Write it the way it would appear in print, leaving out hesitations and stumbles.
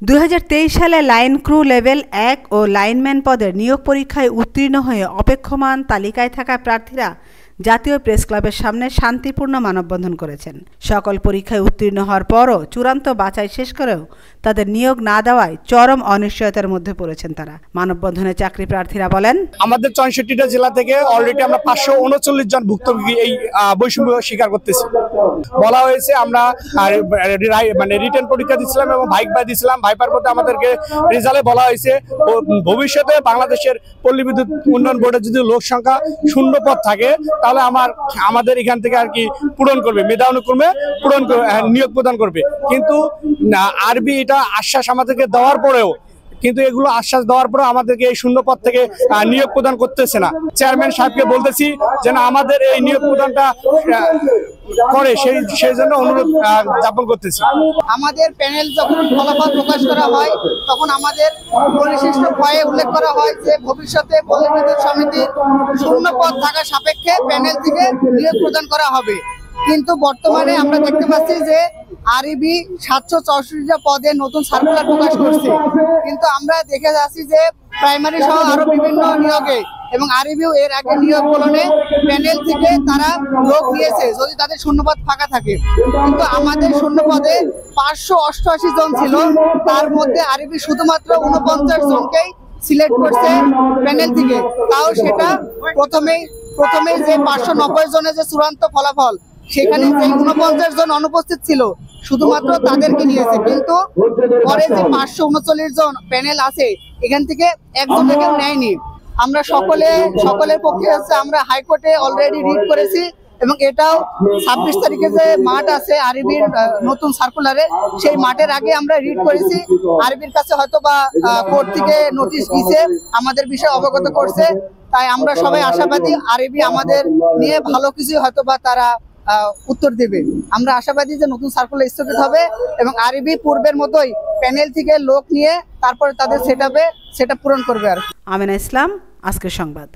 2023 সালে line crew level 1 ও lineman পদের নিয়োগ পরীক্ষায় উত্তীর্ণ হয়ে অপেক্ষমান তালিকায় থাকা প্রার্থীরা জাতীয় প্রেস ক্লাবের সামনে শান্তিপূর্ণ মানববন্ধন করেছেন। সকল পরীক্ষায় উত্তীর্ণ হওয়ার পরও চূড়ান্ত বাছাই শেষ করেও তাদের নিয়োগ না দেওয়ায় চরম অনিশ্চয়তার মধ্যে পড়েছেন তারা। মানববন্ধনে চাকরি প্রার্থীরা বলেন, আমাদের 64টা জেলা থেকে অলরেডি আমরা 539 জন ভুক্তভোগী এই বৈষম্য স্বীকার করতেছি। বলা হয়েছে আমরা রিটেন পরীক্ষা দিচ্ছিলাম এবং ভাইবা দিচ্ছিলাম। ভাইবার মধ্যে আমাদেরকে রেজাল্টে বলা হয়েছে ভবিষ্যতে বাংলাদেশের পল্লী বিদ্যুৎ উন্নয়ন বোর্ডের যদি লোক সংখ্যা শূন্য পদ থাকে তাহলে আমাদের এখান থেকে আর কি পূরণ করবে, মেধা অনুক্রমে পূরণ নিয়োগ প্রদান করবে। কিন্তু আরবি এটা আশ্বাস আমাদেরকে দেওয়ার পরেও কিন্তু এগুলো আশ্বাস দেওয়ার পরেও আমাদেরকে এই শূন্য পদ থেকে নিয়োগ প্রদান করতেছে না। চেয়ারম্যান সাহেবকে বলতেছি যেন আমাদের এই নিয়োগ প্রদানটা করে সেই জন্য অনুরোধ জ্ঞাপন করতেছি। আমাদের প্যানেল যখন ফলাফল প্রকাশ করা হয় তখন আমাদের পরিশিষ্ট ভয়ে উল্লেখ করা হয় যে ভবিষ্যতে পল্লী বিদ্যুৎ সমিতির শূন্য পদ থাকা সাপেক্ষে প্যানেল থেকে নিয়োগ প্রদান করা হবে। কিন্তু বর্তমানে আমরা দেখতে পাচ্ছি যে আরবি 764টা পদে নতুন সার্কুলার প্রকাশ করছে, কিন্তু আমরা দেখে যাচ্ছি যে প্রাইমারি সহ আরো বিভিন্ন নিয়োগে এবং আরবিও এর আগে নিয়োগ বলনে প্যানেল থেকে তারা লোক নিয়েছে যদি তাদের শূন্যপদ ফাঁকা থাকে। কিন্তু আমাদের শূন্যপদে 588 জন ছিল, তার মধ্যে আরবি শুধুমাত্র 49 জনকেই সিলেক্ট করছে প্যানেল থেকে। তাও সেটা প্রথমেই যে 590 জনের যে চূড়ান্ত ফলাফল সেখানে যে 49 জন অনুপস্থিত ছিল শুধুমাত্র তাদেরকে নিয়েছে। কিন্তু পরে যে 539 জন প্যানেল আছে এখান থেকে একজনকেও নেয়নি। আমরা সকলের পক্ষে আছে, আমরা হাইকোর্টে অলরেডি রিট করেছি এবং এটাও 26 তারিখে যে মাঠ আছে আরবির নতুন সার্কুলারে সেই মাঠের আগে আমরা রিট করেছি। আরবির কাছে হয়তো বা কোর্ট থেকে নোটিশ দিয়েছে, আমাদের বিষয়ে অবগত করছে। তাই আমরা সবাই আশাবাদী আরবি আমাদের নিয়ে ভালো কিছু হয়তো বা তারা উত্তর দেবে। আমরা আশাবাদী যে নতুন সার্কুলার স্থগিত হবে এবং আরবি পূর্বের মতোই প্যানেল থেকে লোক নিয়ে তারপরে তাদের সেটআপ পূরণ করবে। আর আমেনা ইসলাম, আজকের সংবাদ।